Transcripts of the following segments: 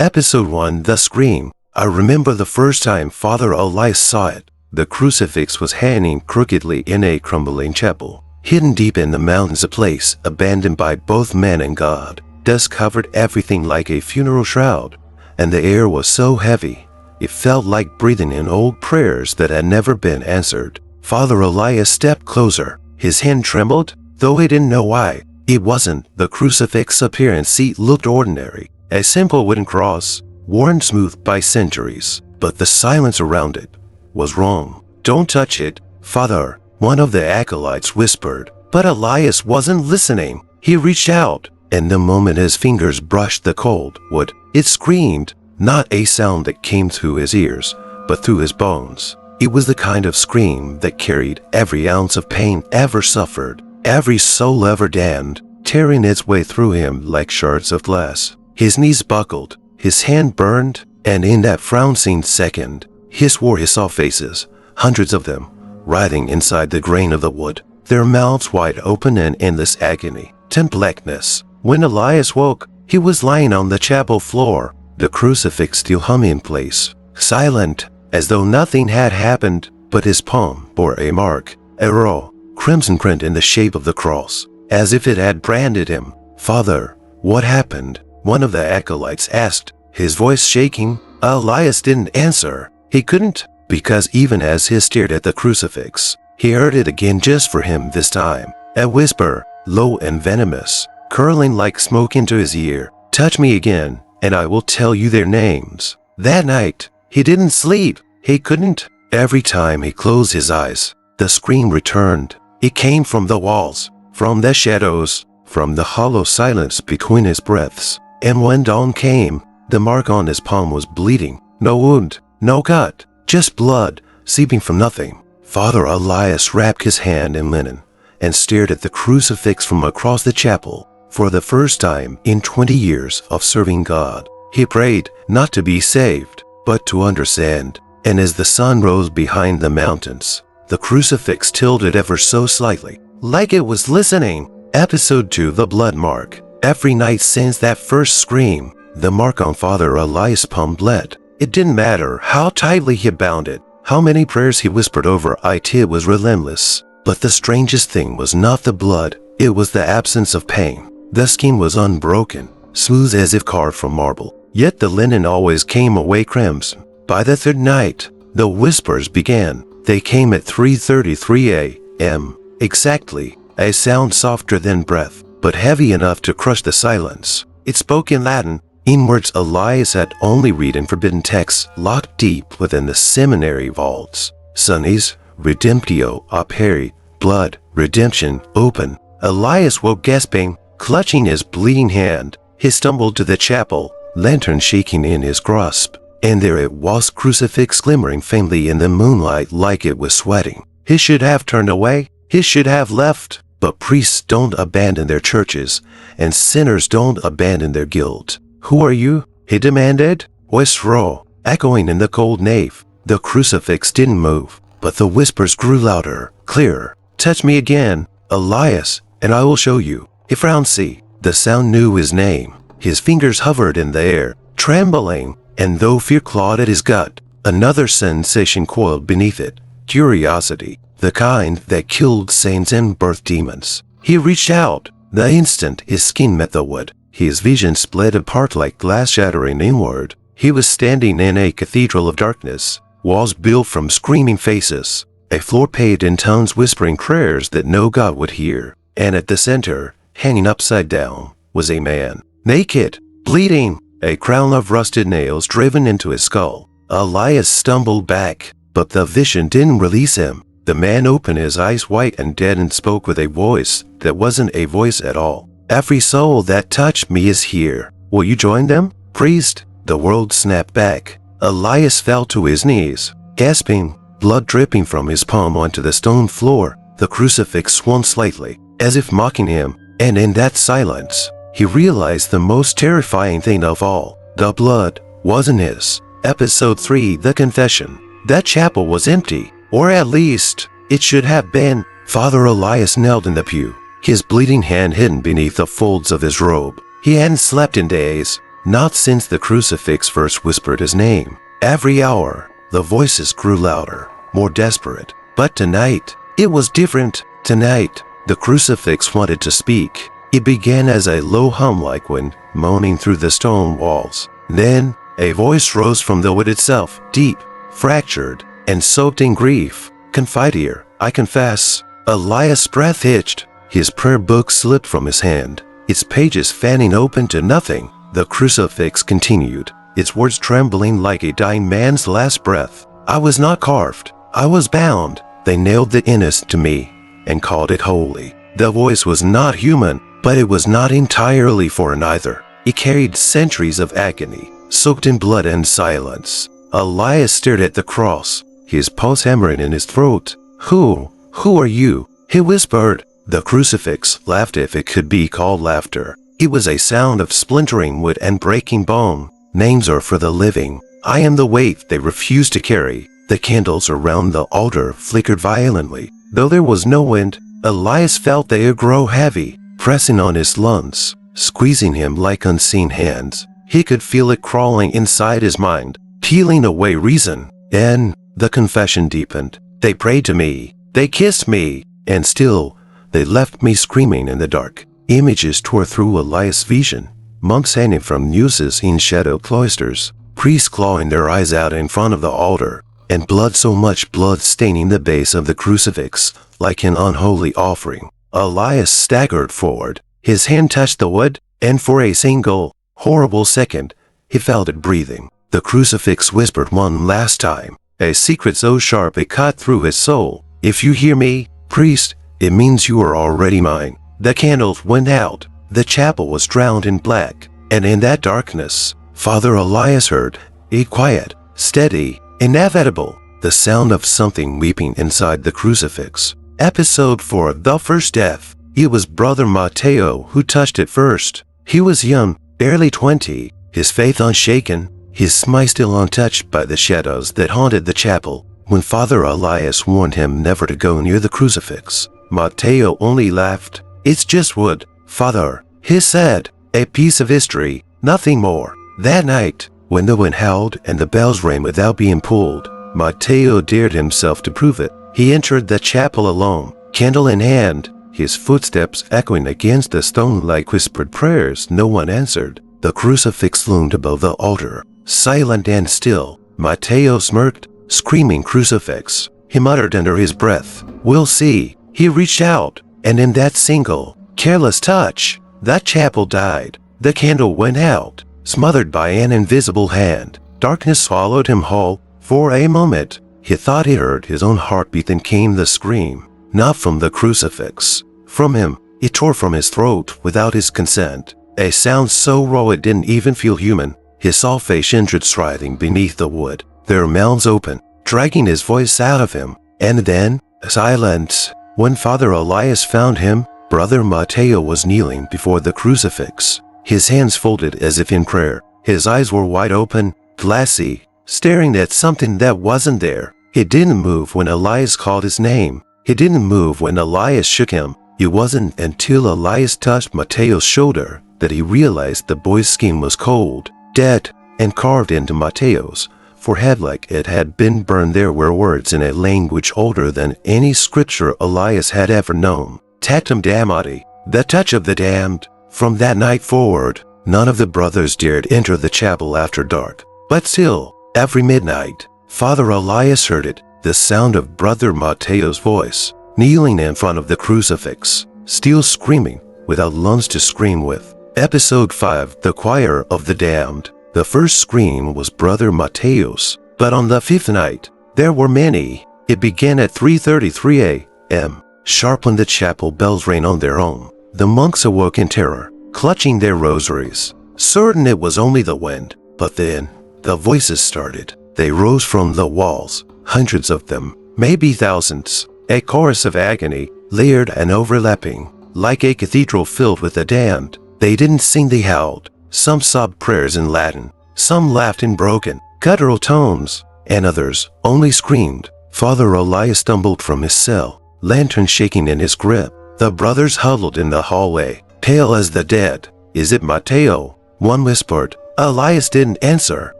Episode 1, The Scream. I remember the first time Father Elias saw it. The crucifix was hanging crookedly in a crumbling chapel, hidden deep in the mountains, a place abandoned by both man and God. Dust covered everything like a funeral shroud, and the air was so heavy, it felt like breathing in old prayers that had never been answered. Father Elias stepped closer. His hand trembled, though he didn't know why. It wasn't the crucifix appearance. It looked ordinary, a simple wooden cross, worn smooth by centuries. But the silence around it was wrong. "Don't touch it, Father," one of the acolytes whispered. But Elias wasn't listening. He reached out, and the moment his fingers brushed the cold wood, it screamed, not a sound that came through his ears, but through his bones. It was the kind of scream that carried every ounce of pain ever suffered, every soul ever damned, tearing its way through him like shards of glass. His knees buckled, his hand burned, and in that frown-seen second, he swore he saw faces, hundreds of them, writhing inside the grain of the wood, their mouths wide open in endless agony, to blackness. When Elias woke, he was lying on the chapel floor, the crucifix still humming in place, silent, as though nothing had happened, but his palm bore a mark, a raw, crimson print in the shape of the cross, as if it had branded him. "Father, what happened?" one of the acolytes asked, his voice shaking. Elias didn't answer. He couldn't, because even as he stared at the crucifix, he heard it again just for him this time. A whisper, low and venomous, curling like smoke into his ear. "Touch me again, and I will tell you their names." That night, he didn't sleep. He couldn't. Every time he closed his eyes, the scream returned. It came from the walls, from the shadows, from the hollow silence between his breaths. And when dawn came, the mark on his palm was bleeding. No wound, no cut, just blood seeping from nothing. Father Elias wrapped his hand in linen and stared at the crucifix from across the chapel. For the first time in 20 years of serving God, he prayed not to be saved, but to understand. And as the sun rose behind the mountains, the crucifix tilted ever so slightly, like it was listening. Episode 2, The Blood Mark. Every night since that first scream, the mark on Father Elias' palm bled. It didn't matter how tightly he bound it, how many prayers he whispered over it was relentless. But the strangest thing was not the blood, it was the absence of pain. The skin was unbroken, smooth as if carved from marble, yet the linen always came away crimson. By the third night, the whispers began. They came at 3:33 a.m. exactly, a sound softer than breath, but heavy enough to crush the silence. It spoke in Latin, in words Elias had only read in forbidden texts locked deep within the seminary vaults. Sunnis, redemptio aperi, blood, redemption, open. Elias woke gasping, clutching his bleeding hand. He stumbled to the chapel, lantern shaking in his grasp, and there it was, crucifix glimmering faintly in the moonlight like it was sweating. He should have turned away, he should have left. But priests don't abandon their churches, and sinners don't abandon their guilt. "Who are you?" he demanded, voice raw, echoing in the cold nave. The crucifix didn't move, but the whispers grew louder, clearer. "Touch me again, Elias, and I will show you." He frowned. See, the sound knew his name. His fingers hovered in the air, trembling, and though fear clawed at his gut, another sensation coiled beneath it, curiosity. The kind that killed saints and birthed demons. He reached out. The instant his skin met the wood, his vision split apart like glass shattering inward. He was standing in a cathedral of darkness, walls built from screaming faces, a floor paved in tongues whispering prayers that no God would hear. And at the center, hanging upside down, was a man, naked, bleeding, a crown of rusted nails driven into his skull. Elias stumbled back, but the vision didn't release him. The man opened his eyes wide and dead and spoke with a voice that wasn't a voice at all. "Every soul that touched me is here. Will you join them, priest?" The world snapped back. Elias fell to his knees, gasping, blood dripping from his palm onto the stone floor. The crucifix swung slightly, as if mocking him, and in that silence, he realized the most terrifying thing of all. The blood wasn't his. Episode 3, The Confession. That chapel was empty. Or at least, it should have been. Father Elias knelt in the pew, his bleeding hand hidden beneath the folds of his robe. He hadn't slept in days. Not since the crucifix first whispered his name. Every hour, the voices grew louder, more desperate. But tonight, it was different. Tonight, the crucifix wanted to speak. It began as a low hum like wind moaning through the stone walls. Then, a voice rose from the wood itself, deep, fractured, and soaked in grief. "Confide here, I confess." Elias' breath hitched. His prayer book slipped from his hand, its pages fanning open to nothing. The crucifix continued, its words trembling like a dying man's last breath. "I was not carved. I was bound. They nailed the innocent to me and called it holy." The voice was not human, but it was not entirely foreign either. It carried centuries of agony, soaked in blood and silence. Elias stared at the cross, his pulse hammering in his throat. Who are you?" he whispered. The crucifix laughed, if it could be called laughter. It was a sound of splintering wood and breaking bone. "Names are for the living. I am the weight they refuse to carry." The candles around the altar flickered violently. Though there was no wind, Elias felt they would grow heavy, pressing on his lungs, squeezing him like unseen hands. He could feel it crawling inside his mind, peeling away reason. And the confession deepened. "They prayed to me. They kissed me. And still, they left me screaming in the dark." Images tore through Elias' vision. Monks hanging from nooses in shadow cloisters, priests clawing their eyes out in front of the altar, and blood, so much blood staining the base of the crucifix, like an unholy offering. Elias staggered forward. His hand touched the wood, and for a single, horrible second, he felt it breathing. The crucifix whispered one last time, a secret so sharp it cut through his soul. "If you hear me, priest, it means you are already mine." The candles went out. The chapel was drowned in black, and in that darkness, Father Elias heard, a quiet, steady, inevitable, the sound of something weeping inside the crucifix. Episode 4, The First Death. It was Brother Matteo who touched it first. He was young, barely 20, his faith unshaken, his smile still untouched by the shadows that haunted the chapel. When Father Elias warned him never to go near the crucifix, Matteo only laughed. "It's just wood, Father," he said, "a piece of history, nothing more." That night, when the wind howled and the bells rang without being pulled, Matteo dared himself to prove it. He entered the chapel alone, candle in hand, his footsteps echoing against the stone like whispered prayers no one answered. The crucifix loomed above the altar, silent and still. Matteo smirked, screaming "Crucifix!" He muttered under his breath, "We'll see." He reached out, and in that single, careless touch, that chapel died. The candle went out, smothered by an invisible hand. Darkness swallowed him whole. For a moment, he thought he heard his own heartbeat. Then came the scream, not from the crucifix. From him, it tore from his throat without his consent. A sound so raw it didn't even feel human. He saw face injured writhing beneath the wood, their mouths open, dragging his voice out of him. And then, silence. When Father Elias found him, Brother Matteo was kneeling before the crucifix, his hands folded as if in prayer. His eyes were wide open, glassy, staring at something that wasn't there. He didn't move when Elias called his name. He didn't move when Elias shook him. It wasn't until Elias touched Matteo's shoulder that he realized the boy's skin was cold, dead, and carved into Matteo's forehead like it had been burned. There were words in a language older than any scripture Elias had ever known. Tactum damnati, the touch of the damned. From that night forward, none of the brothers dared enter the chapel after dark. But still, every midnight, Father Elias heard it, the sound of Brother Matteo's voice, kneeling in front of the crucifix, still screaming, without lungs to scream with. Episode 5, The Choir of the Damned. The first scream was Brother Matteo's, but on the fifth night, there were many. It began at 3:33 a.m. Sharp when the chapel bells rang on their own. The monks awoke in terror, clutching their rosaries, certain it was only the wind. But then, the voices started. They rose from the walls, hundreds of them, maybe thousands. A chorus of agony, layered and overlapping, like a cathedral filled with the damned. They didn't sing, they howled. Some sobbed prayers in Latin, some laughed in broken, guttural tones, and others only screamed. Father Elias stumbled from his cell, lantern shaking in his grip. The brothers huddled in the hallway, pale as the dead. "Is it Matteo?" one whispered. Elias didn't answer,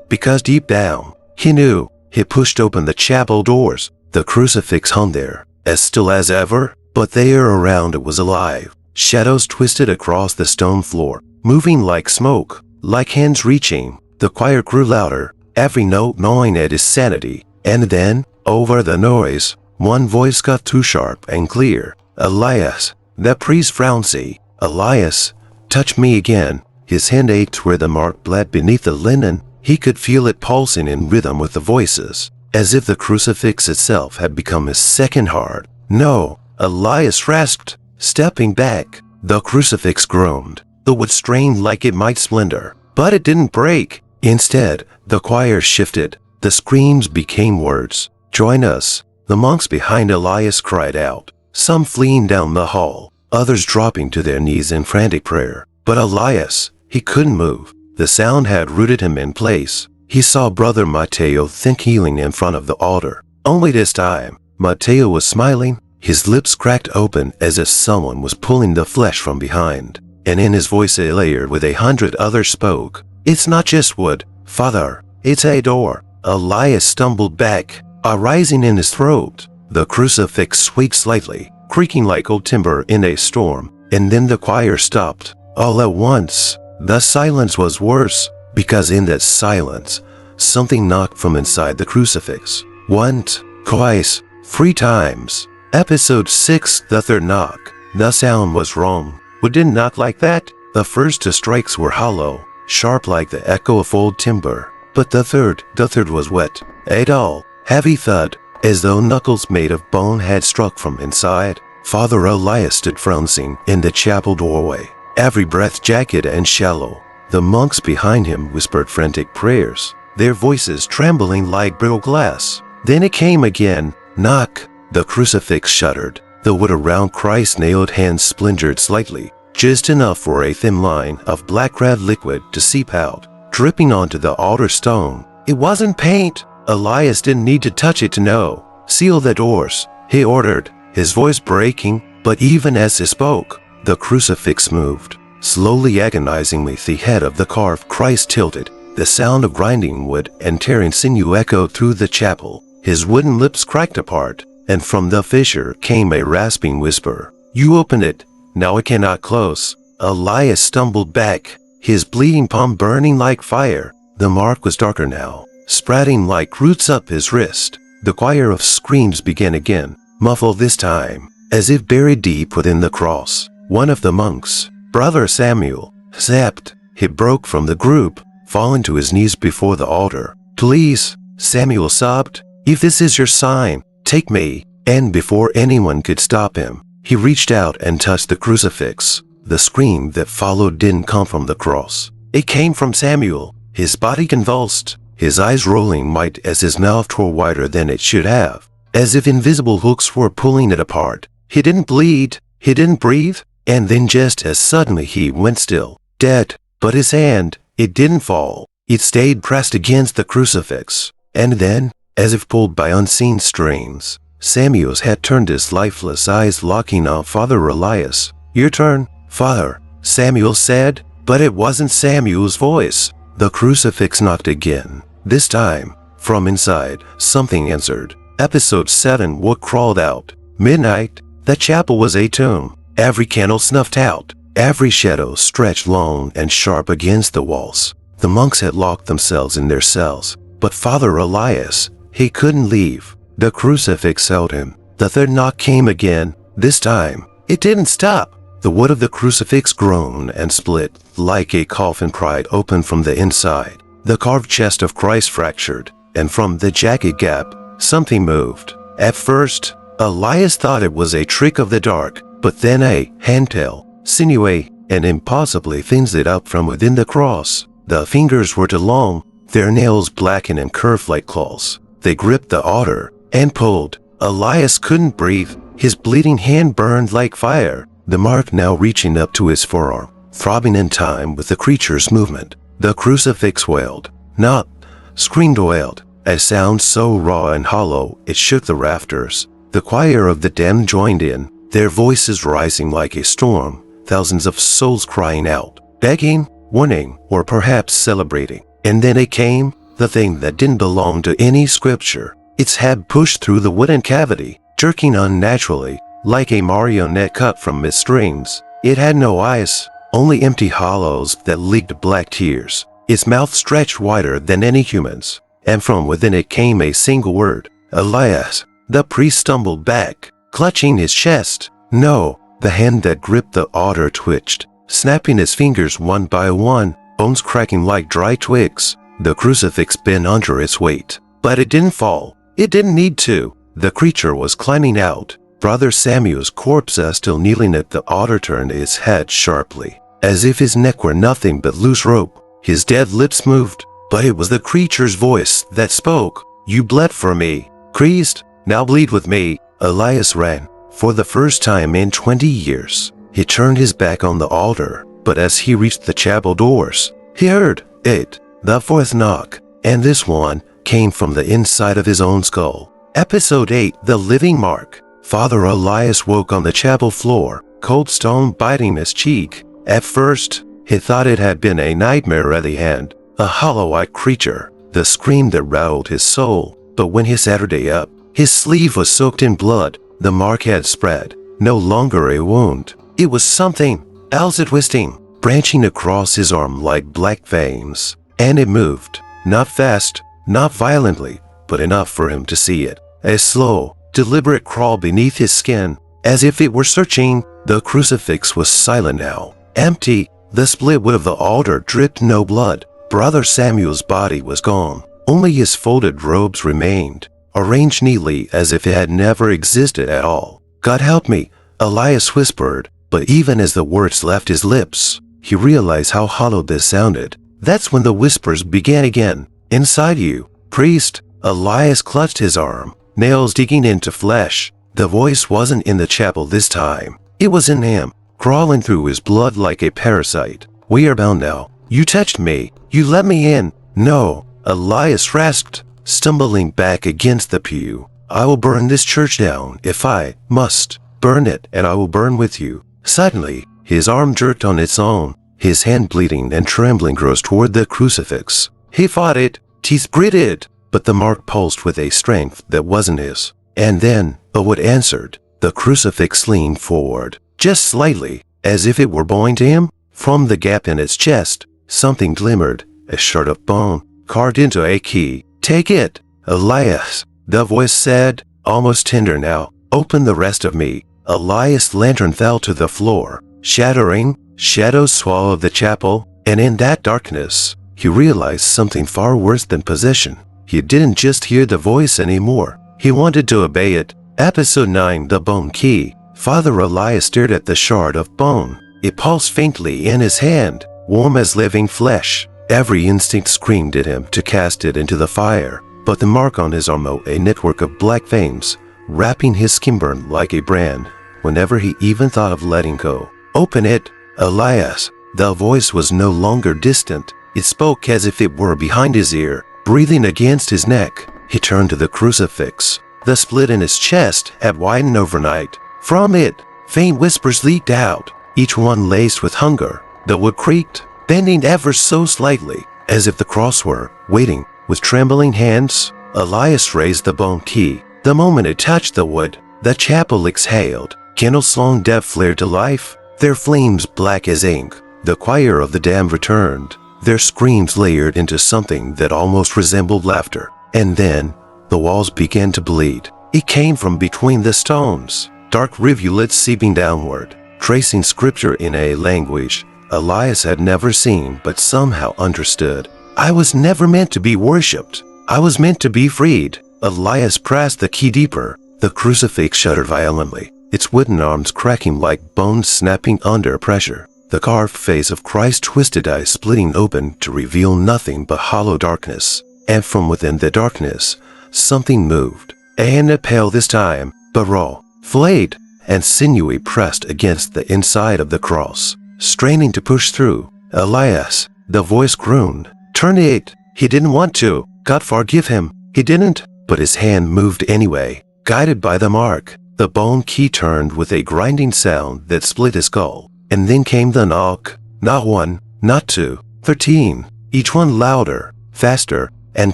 because deep down, he knew. He pushed open the chapel doors. The crucifix hung there, as still as ever, but the air around it was alive. Shadows twisted across the stone floor, moving like smoke, like hands reaching. The choir grew louder, every note gnawing at his sanity. And then, over the noise, one voice got too sharp and clear. "Elias." The priest frowned. "Elias, touch me again." His hand ached where the mark bled beneath the linen. He could feel it pulsing in rhythm with the voices, as if the crucifix itself had become his second heart. "No," Elias rasped, stepping back. The crucifix groaned. The wood strained like it might splinter, but it didn't break. Instead, the choir shifted. The screams became words. "Join us," the monks behind Elias cried out, some fleeing down the hall, others dropping to their knees in frantic prayer. But Elias, he couldn't move. The sound had rooted him in place. He saw Brother Matteo think kneeling in front of the altar. Only this time, Matteo was smiling, his lips cracked open as if someone was pulling the flesh from behind. And in his voice layered with 100 others spoke. "It's not just wood, Father, it's a door." Elias stumbled back, a rising in his throat. The crucifix swayed slightly, creaking like old timber in a storm, and then the choir stopped. All at once, the silence was worse, because in that silence, something knocked from inside the crucifix. Once, twice, 3 times. Episode 6, the third knock. The sound was wrong. Wood didn't knock like that. The first 2 strikes were hollow, sharp like the echo of old timber. But the third was wet. A dull, heavy thud, as though knuckles made of bone had struck from inside. Father Elias stood frowning in the chapel doorway, every breath jagged and shallow. The monks behind him whispered frantic prayers, their voices trembling like brittle glass. Then it came again. Knock. The crucifix shuddered. The wood around Christ's nailed hands splintered slightly, just enough for a thin line of black red liquid to seep out, dripping onto the altar stone. It wasn't paint. Elias didn't need to touch it to know. "Seal the doors," he ordered, his voice breaking, but even as he spoke, the crucifix moved. Slowly, agonizingly, the head of the carved Christ tilted. The sound of grinding wood and tearing sinew echoed through the chapel. His wooden lips cracked apart, and from the fissure came a rasping whisper. "You opened it. Now it cannot close." Elias stumbled back, his bleeding palm burning like fire. The mark was darker now, spreading like roots up his wrist. The choir of screams began again, muffled this time, as if buried deep within the cross. One of the monks, Brother Samuel, zapped. He broke from the group, falling to his knees before the altar. "Please," Samuel sobbed, "if this is your sign, take me." And before anyone could stop him, he reached out and touched the crucifix. The scream that followed didn't come from the cross. It came from Samuel, his body convulsed, his eyes rolling white as his mouth tore wider than it should have, as if invisible hooks were pulling it apart. He didn't bleed, he didn't breathe, and then just as suddenly he went still, dead. But his hand, it didn't fall. It stayed pressed against the crucifix. And then, as if pulled by unseen strings, Samuel's head turned, his lifeless eyes locking on Father Elias. "Your turn, Father," Samuel said, but it wasn't Samuel's voice. The crucifix knocked again. This time, from inside, something answered. Episode 7, what crawled out? Midnight. The chapel was a tomb. Every candle snuffed out. Every shadow stretched long and sharp against the walls. The monks had locked themselves in their cells. But Father Elias, he couldn't leave. The crucifix held him. The third knock came again. This time, it didn't stop. The wood of the crucifix groaned and split, like a coffin pried open from the inside. The carved chest of Christ fractured, and from the jagged gap, something moved. At first, Elias thought it was a trick of the dark, but then a handtail, sinewy and impossibly thin, slid up from within the cross. The fingers were too long, their nails blackened and curved like claws. They gripped the altar and pulled. Elias couldn't breathe. His bleeding hand burned like fire, the mark now reaching up to his forearm, throbbing in time with the creature's movement. The crucifix wailed. Not, screamed, wailed, a sound so raw and hollow it shook the rafters. The choir of the damned joined in, their voices rising like a storm, thousands of souls crying out, begging, warning, or perhaps celebrating. And then it came, the thing that didn't belong to any scripture. Its head pushed through the wooden cavity, jerking unnaturally, like a marionette cut from its strings. It had no eyes, only empty hollows that leaked black tears. Its mouth stretched wider than any human's, and from within it came a single word, Elias. The priest stumbled back, clutching his chest. No, the hand that gripped the altar twitched, snapping its fingers one by one, bones cracking like dry twigs. The crucifix bent under its weight, but it didn't fall. It didn't need to. The creature was climbing out. Brother Samuel's corpse, still kneeling at the altar, turned his head sharply, as if his neck were nothing but loose rope. His dead lips moved, but it was the creature's voice that spoke. You bled for me, priest, now bleed with me. Elias ran. For the first time in 20 years, he turned his back on the altar, but as he reached the chapel doors, he heard it, the fourth knock, and this one came from the inside of his own skull. Episode 8, The Living Mark. Father Elias woke on the chapel floor, cold stone biting his cheek. At first, he thought it had been a nightmare at the end, a hollow-eyed creature, the scream that rattled his soul. But when he Saturday up, his sleeve was soaked in blood. The mark had spread, no longer a wound. It was something else, twisting, branching across his arm like black veins. And it moved, not fast, not violently, but enough for him to see it. A slow, deliberate crawl beneath his skin, as if it were searching. The crucifix was silent now, empty. The split wood of the altar dripped no blood. Brother Samuel's body was gone. Only his folded robes remained, arranged neatly as if it had never existed at all. God help me, Elias whispered, but even as the words left his lips, he realized how hollow this sounded. That's when the whispers began again. Inside you, priest. Elias clutched his arm, nails digging into flesh. The voice wasn't in the chapel this time. It was in him, crawling through his blood like a parasite. We are bound now. You touched me. You let me in. No, Elias rasped, stumbling back against the pew. I will burn this church down if I must. Burn it, and I will burn with you. Suddenly, his arm jerked on its own. His hand, bleeding and trembling, rose toward the crucifix. He fought it, teeth gritted, but the mark pulsed with a strength that wasn't his. And then, a wood answered. The crucifix leaned forward, just slightly, as if it were bowing to him. From the gap in its chest, something glimmered, a shard of bone, carved into a key. Take it, Elias, the voice said, almost tender now. Open the rest of me. Elias' lantern fell to the floor, shattering. Shadows swallowed the chapel, and in that darkness, he realized something far worse than possession. He didn't just hear the voice anymore. He wanted to obey it. Episode 9, The Bone Key. Father Elias stared at the shard of bone. It pulsed faintly in his hand, warm as living flesh. Every instinct screamed at him to cast it into the fire, but the mark on his arm, a network of black veins, wrapping his skin, burned like a brand whenever he even thought of letting go. Open it, Elias. The voice was no longer distant. It spoke as if it were behind his ear, breathing against his neck. He turned to the crucifix. The split in his chest had widened overnight. From it, faint whispers leaked out, each one laced with hunger. The wood creaked, bending ever so slightly, as if the cross were waiting. With trembling hands, Elias raised the bone key. The moment it touched the wood, the chapel exhaled. Candles long dead flared to life, their flames black as ink. The choir of the damned returned, their screams layered into something that almost resembled laughter. And then, the walls began to bleed. It came from between the stones, dark rivulets seeping downward, tracing scripture in a language Elias had never seen but somehow understood. I was never meant to be worshipped. I was meant to be freed. Elias pressed the key deeper. The crucifix shuddered violently, its wooden arms cracking like bones snapping under pressure. The carved face of Christ, twisted eyes splitting open to reveal nothing but hollow darkness. And from within the darkness, something moved. A hand, pale this time, but raw, flayed, and sinewy, pressed against the inside of the cross, straining to push through. Elias, the voice groaned. Turn it. He didn't want to. God forgive him. He didn't. But his hand moved anyway, guided by the mark. The bone key turned with a grinding sound that split his skull. And then came the knock. Not one, not 2, 13, each one louder, faster, and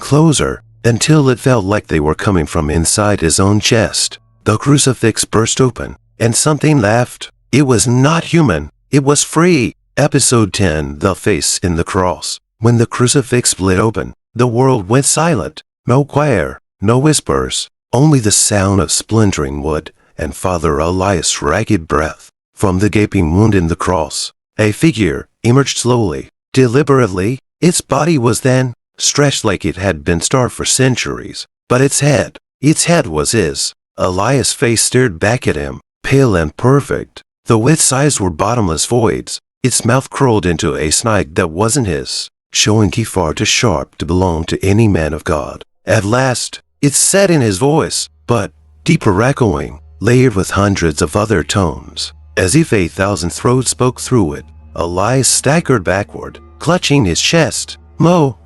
closer, until it felt like they were coming from inside his own chest. The crucifix burst open, and something laughed. It was not human. It was free. Episode 10, The Face in the Cross. When the crucifix split open, the world went silent. No choir, no whispers, only the sound of splintering wood and Father Elias' ragged breath. From the gaping wound in the cross, a figure emerged slowly, deliberately. Its body was then stretched like it had been starved for centuries, but its head was his. Elias' face stared back at him, pale and perfect. Though its eyes were bottomless voids, its mouth curled into a snide that wasn't his, showing teeth far too sharp to belong to any man of God. At last, it said in his voice, but deeper echoing, layered with hundreds of other tones, as if 1,000 throats spoke through it. Elias staggered backward, clutching his chest. No,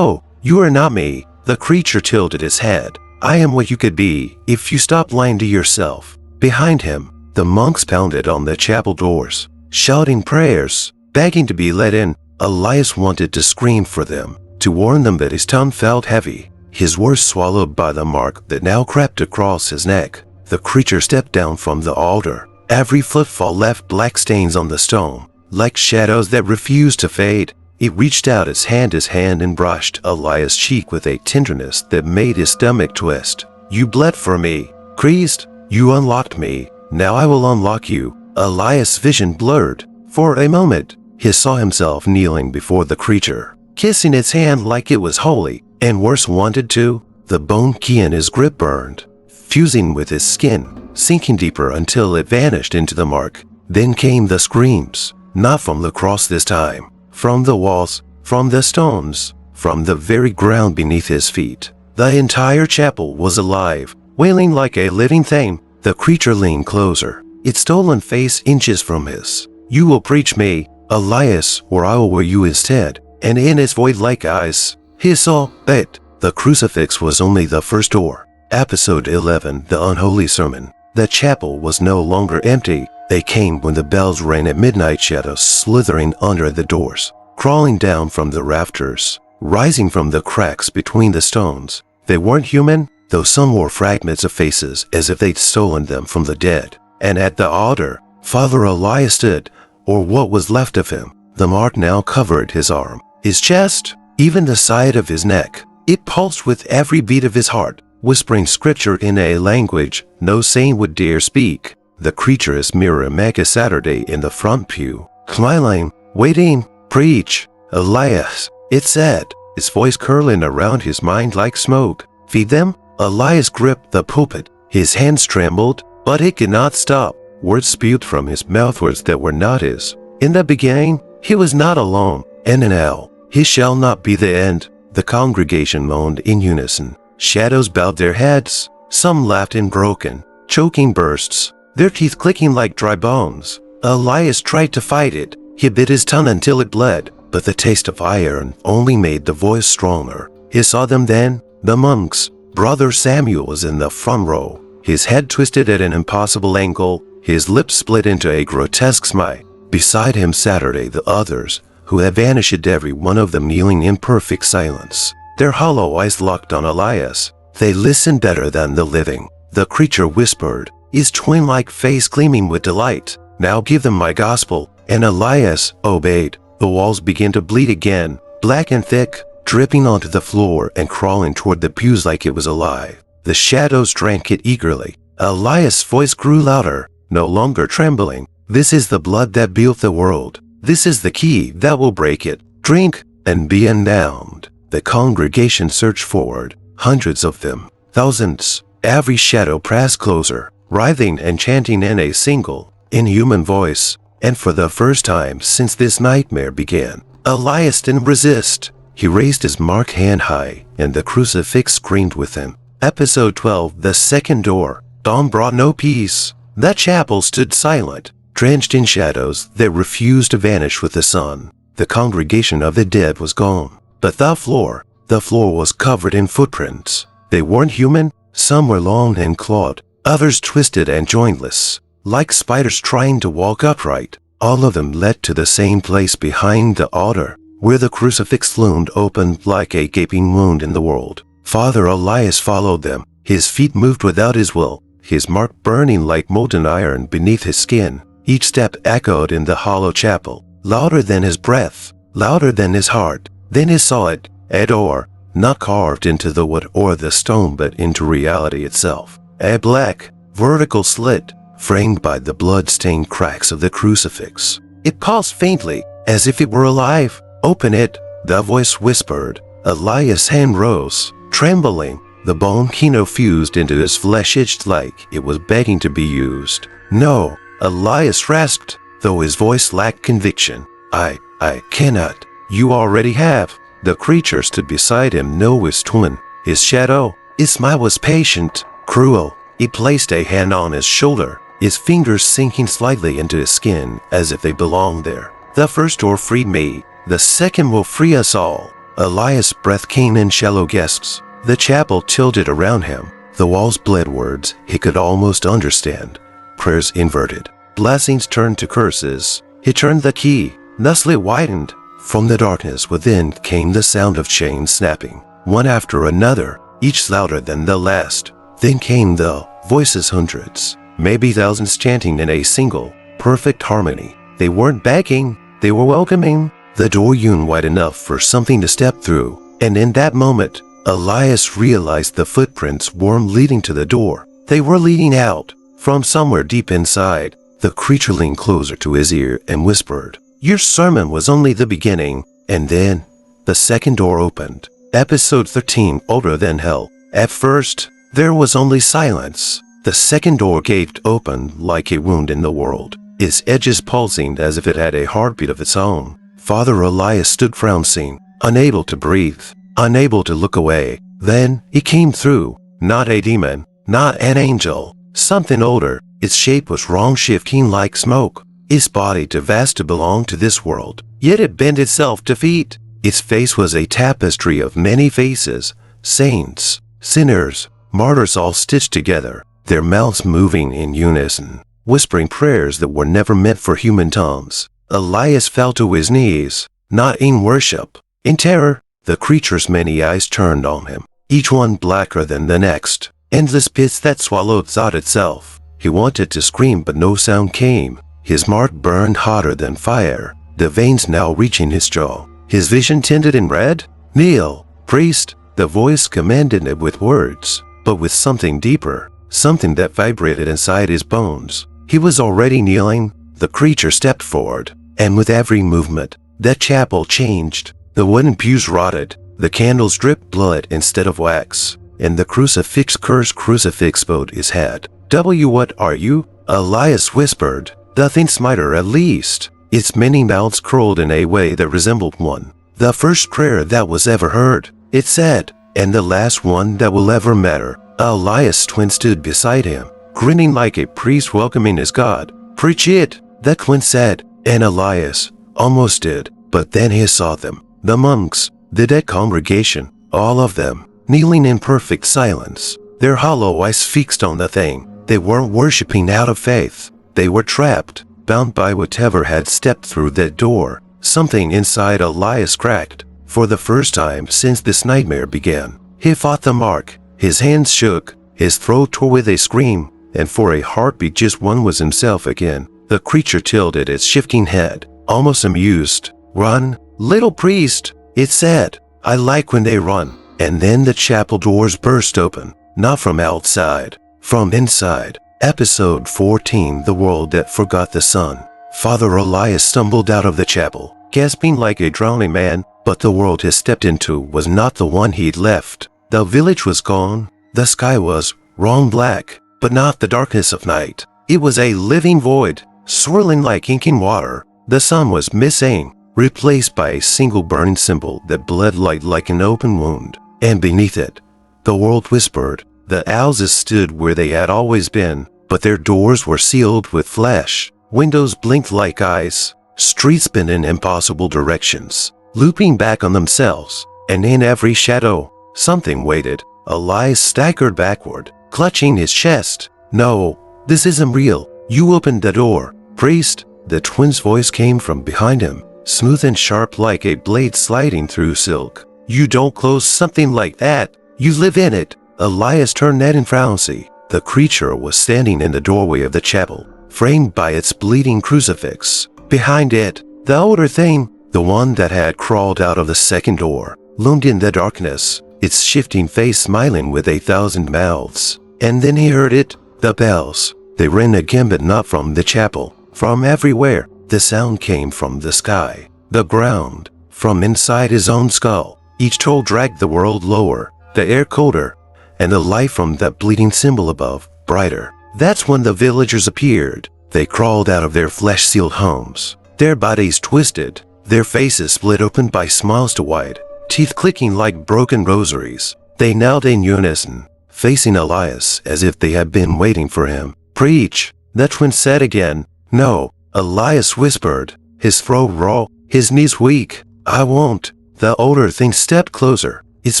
you are not me. The creature tilted his head. I am what you could be if you stopped lying to yourself. Behind him, the monks pounded on the chapel doors, shouting prayers, begging to be let in. Elias wanted to scream for them, to warn them, but his tongue felt heavy, his words swallowed by the mark that now crept across his neck. The creature stepped down from the altar. Every footfall left black stains on the stone, like shadows that refused to fade. It reached out its hand and brushed Elias' cheek with a tenderness that made his stomach twist. You bled for me, Christ. You unlocked me. Now I will unlock you. Elias' vision blurred. For a moment, he saw himself kneeling before the creature, kissing its hand like it was holy, and worse wanted to. The bone key in his grip burned, fusing with his skin, sinking deeper until it vanished into the mark. Then came the screams, not from the cross this time. From the walls, from the stones, from the very ground beneath his feet. The entire chapel was alive, wailing like a living thing. The creature leaned closer, its stolen face inches from his. You will preach me, Elias, or I will wear you instead. And in his void-like eyes, he saw that the crucifix was only the first door. Episode 11, The Unholy Sermon. The chapel was no longer empty. They came when the bells rang at midnight, shadows slithering under the doors, crawling down from the rafters, rising from the cracks between the stones. They weren't human, though some wore fragments of faces as if they'd stolen them from the dead. And at the altar, Father Elias stood, or what was left of him. The mark now covered his arm, his chest, even the side of his neck. It pulsed with every beat of his heart, whispering scripture in a language no saint would dare speak. The creature's mirror Mega Saturday in the front pew, smiling, waiting. Preach, Elias, it said, its voice curling around his mind like smoke. Feed them? Elias gripped the pulpit. His hands trembled, but he could not stop. Words spewed from his mouth, words that were not his. In the beginning, he was not alone, and now, he shall not be the end. The congregation moaned in unison. Shadows bowed their heads. Some laughed in broken, choking bursts, their teeth clicking like dry bones. Elias tried to fight it. He bit his tongue until it bled, but the taste of iron only made the voice stronger. He saw them then, the monks. Brother Samuel was in the front row, his head twisted at an impossible angle, his lips split into a grotesque smile. Beside him Saturday the others, who had vanished, every one of them kneeling in perfect silence, their hollow eyes locked on Elias. They listened better than the living. The creature whispered, his twin-like face gleaming with delight. Now give them my gospel. And Elias obeyed. The walls began to bleed again, black and thick, dripping onto the floor and crawling toward the pews like it was alive. The shadows drank it eagerly. Elias' voice grew louder, no longer trembling. This is the blood that built the world. This is the key that will break it. Drink and be endowed. The congregation surged forward, hundreds of them, thousands. Every shadow pressed closer, writhing and chanting in a single, inhuman voice. And for the first time since this nightmare began, Elias didn't resist. He raised his marked hand high, and the crucifix screamed with him. Episode 12, The Second Door. Dawn brought no peace. The chapel stood silent, drenched in shadows that refused to vanish with the sun. The congregation of the dead was gone, but the floor was covered in footprints. They weren't human. Some were long and clawed, others twisted and jointless, like spiders trying to walk upright. All of them led to the same place behind the altar, where the crucifix loomed open like a gaping wound in the world. Father Elias followed them. His feet moved without his will, his mark burning like molten iron beneath his skin. Each step echoed in the hollow chapel, louder than his breath, louder than his heart. Then he saw it, a door, not carved into the wood or the stone but into reality itself. A black, vertical slit, framed by the blood-stained cracks of the crucifix. It paused faintly, as if it were alive. "Open it," the voice whispered. Elias' hand rose, trembling. The bone Kino fused into his flesh itched like it was begging to be used. "No," Elias rasped, though his voice lacked conviction. I cannot." "You already have." The creature stood beside him, no his twin, his shadow. His smile was patient, cruel. He placed a hand on his shoulder, his fingers sinking slightly into his skin as if they belonged there. "The first door freed me. The second will free us all." Elias' breath came in shallow gasps. The chapel tilted around him. The walls bled words he could almost understand. Prayers inverted. Blessings turned to curses. He turned the key. The slit widened. From the darkness within came the sound of chains snapping, one after another, each louder than the last. Then came the voices, hundreds, maybe thousands, chanting in a single, perfect harmony. They weren't begging, they were welcoming. The door yawned wide enough for something to step through, and in that moment, Elias realized the footprints weren't leading to the door. They were leading out, from somewhere deep inside. The creature leaned closer to his ear and whispered, "Your sermon was only the beginning." And then, the second door opened. Episode 13, Older Than Hell. At first, there was only silence. The second door gaped open like a wound in the world, its edges pulsing as if it had a heartbeat of its own. Father Elias stood frowning, unable to breathe, unable to look away. Then, he came through. Not a demon, not an angel, something older. Its shape was wrong, shifting like smoke. Its body too vast to belong to this world, yet it bent itself to feet. Its face was a tapestry of many faces, saints, sinners, martyrs all stitched together, their mouths moving in unison, whispering prayers that were never meant for human tongues. Elias fell to his knees, not in worship, in terror. The creature's many eyes turned on him, each one blacker than the next, endless pits that swallowed thought itself. He wanted to scream, but no sound came. His mark burned hotter than fire, the veins now reaching his jaw. His vision tinted in red. "Kneel, priest." The voice commanded it with words, but with something deeper, something that vibrated inside his bones. He was already kneeling. The creature stepped forward, and with every movement, that chapel changed. The wooden pews rotted, the candles dripped blood instead of wax, and the cursed crucifix bowed his head. "What are you?" Elias whispered. "The thin smiter, at least." Its many mouths curled in a way that resembled one. "The first prayer that was ever heard," it said, "and the last one that will ever matter." Elias' twin stood beside him, grinning like a priest welcoming his god. "Preach it," the twin said, and Elias almost did, but then he saw them. The monks, the dead congregation, all of them, kneeling in perfect silence, their hollow eyes fixed on the thing. They weren't worshipping out of faith. They were trapped, bound by whatever had stepped through that door. Something inside Elias cracked. For the first time since this nightmare began, he fought the mark. His hands shook, his throat tore with a scream, and for a heartbeat just one was himself again. The creature tilted its shifting head, almost amused. "Run, little priest," it said. "I like when they run." And then the chapel doors burst open, not from outside, from inside. Episode 14, The World That Forgot the Sun. Father Elias stumbled out of the chapel, gasping like a drowning man, but the world he stepped into was not the one he'd left. The village was gone. The sky was wrong black, but not the darkness of night. It was a living void, swirling like ink in water. The sun was missing, replaced by a single burning symbol that bled light like an open wound. And beneath it, the world whispered. The houses stood where they had always been, but their doors were sealed with flesh. Windows blinked like eyes. Streets bent in impossible directions, looping back on themselves. And in every shadow, something waited. Elias staggered backward, clutching his chest. "No, this isn't real. You opened the door, priest." The twin's voice came from behind him, smooth and sharp like a blade sliding through silk. "You don't close something like that. You live in it." Elias turned Ned in frenzy. The creature was standing in the doorway of the chapel, framed by its bleeding crucifix. Behind it, the older thing, the one that had crawled out of the second door, loomed in the darkness, its shifting face smiling with 1,000 mouths. And then he heard it, the bells. They rang again, but not from the chapel. From everywhere, the sound came from the sky, the ground, from inside his own skull. Each toll dragged the world lower, the air colder, and the light from that bleeding symbol above brighter. That's when the villagers appeared. They crawled out of their flesh-sealed homes, their bodies twisted, their faces split open by smiles too wide, teeth clicking like broken rosaries. They knelt in unison, facing Elias as if they had been waiting for him. "Preach," the twin said again. "No," Elias whispered, his throat raw, his knees weak. "I won't." The older thing stepped closer, its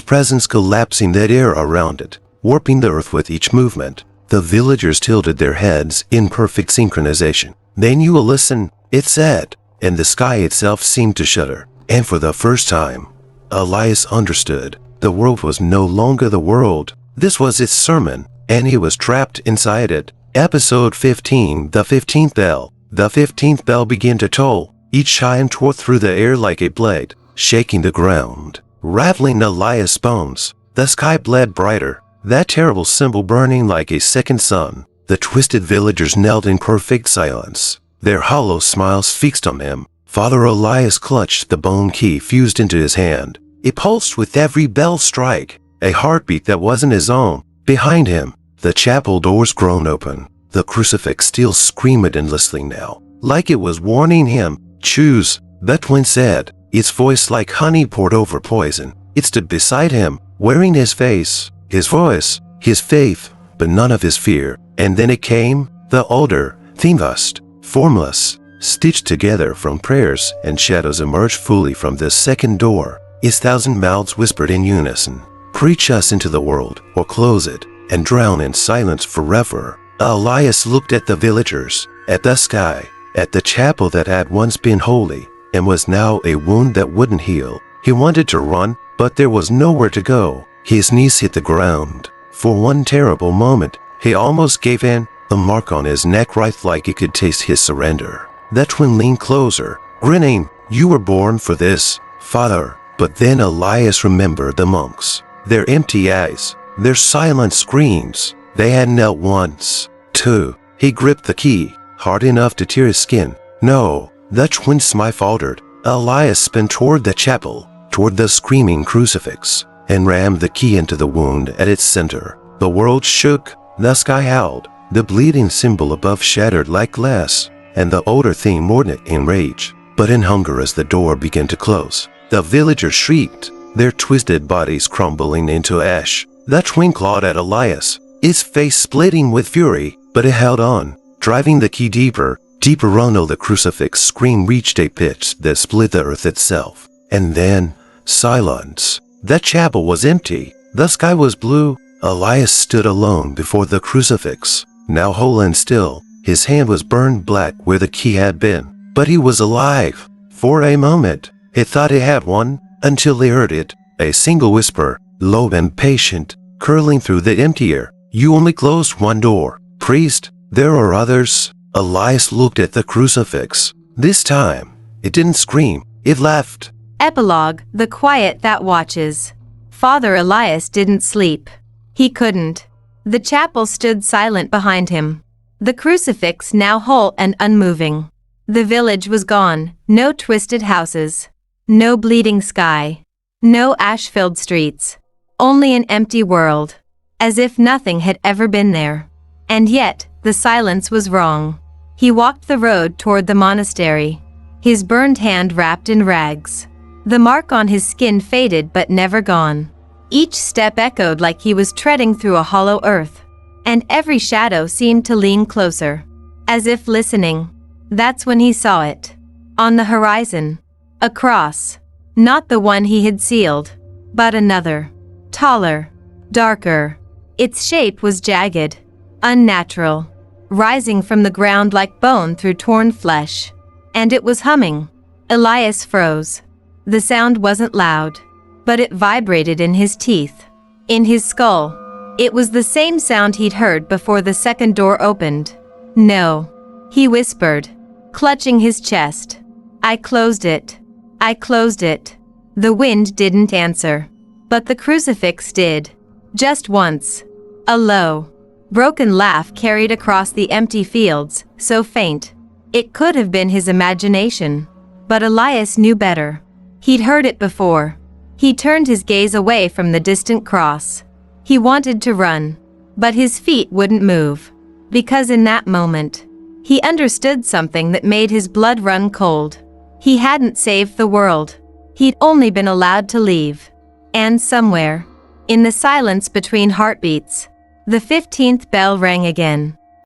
presence collapsing the air around it, warping the earth with each movement. The villagers tilted their heads in perfect synchronization. "Then you will listen," it said, and the sky itself seemed to shudder. And for the first time, Elias understood. The world was no longer the world. This was its sermon, and he was trapped inside it. Episode 15, The 15th Bell. The 15th bell began to toll. Each chime tore through the air like a blade, shaking the ground, rattling Elias' bones. The sky bled brighter, that terrible symbol burning like a second sun. The twisted villagers knelt in perfect silence, their hollow smiles fixed on him. Father Elias clutched the bone key fused into his hand. It pulsed with every bell strike, a heartbeat that wasn't his own. Behind him, the chapel doors groaned open. The crucifix still screamed endlessly now, like it was warning him. "Choose," the twin said, its voice like honey poured over poison. It stood beside him, wearing his face, his voice, his faith, but none of his fear. And then it came, the older, thin-vast, formless, stitched together from prayers and shadows emerged fully from the second door. Its 1,000 mouths whispered in unison, "Preach us into the world, or close it, and drown in silence forever." Elias looked at the villagers, at the sky, at the chapel that had once been holy, and was now a wound that wouldn't heal. He wanted to run, but there was nowhere to go. His knees hit the ground. For one terrible moment, he almost gave in. The mark on his neck writhed like it could taste his surrender. The twin leaned closer, grinning. "You were born for this, Father." But then Elias remembered the monks, their empty eyes, their silent screams. They had knelt once, too. He gripped the key, hard enough to tear his skin. "No." The twin smile faltered. Elias spun toward the chapel, toward the screaming crucifix, and rammed the key into the wound at its center. The world shook, the sky howled, the bleeding symbol above shattered like glass, and the older thing mourned it in rage, but in hunger as the door began to close. The villagers shrieked, their twisted bodies crumbling into ash. The twin clawed at Elias, its face splitting with fury, but it held on, driving the key deeper, deeper until the crucifix scream reached a pitch that split the earth itself. And then, silence. The chapel was empty. The sky was blue. Elias stood alone before the crucifix, now whole and still. His hand was burned black where the key had been, but he was alive. For a moment, he thought he had one, until he heard it, a single whisper, low and patient, curling through the empty air. "You only closed one door, priest. There are others." Elias looked at the crucifix. This time, it didn't scream, it laughed. Epilogue: The quiet that watches. Father Elias didn't sleep. He couldn't. The chapel stood silent behind him, the crucifix now whole and unmoving. The village was gone, no twisted houses, no bleeding sky, no ash-filled streets, only an empty world, as if nothing had ever been there. And yet, the silence was wrong. He walked the road toward the monastery, his burned hand wrapped in rags. The mark on his skin faded but never gone. Each step echoed like he was treading through a hollow earth, and every shadow seemed to lean closer, as if listening. That's when he saw it. On the horizon, a cross. Not the one he had sealed, but another. Taller, darker. Its shape was jagged, unnatural, rising from the ground like bone through torn flesh. And it was humming. Elias froze. The sound wasn't loud, but it vibrated in his teeth, in his skull. It was the same sound he'd heard before the second door opened. "No," he whispered, clutching his chest. "I closed it. I closed it." The wind didn't answer, but the crucifix did. Just once. A low, broken laugh carried across the empty fields, so faint. It could have been his imagination. But Elias knew better. He'd heard it before. He turned his gaze away from the distant cross. He wanted to run, but his feet wouldn't move. Because in that moment, he understood something that made his blood run cold. He hadn't saved the world. He'd only been allowed to leave. And somewhere, in the silence between heartbeats, the 15th bell rang again.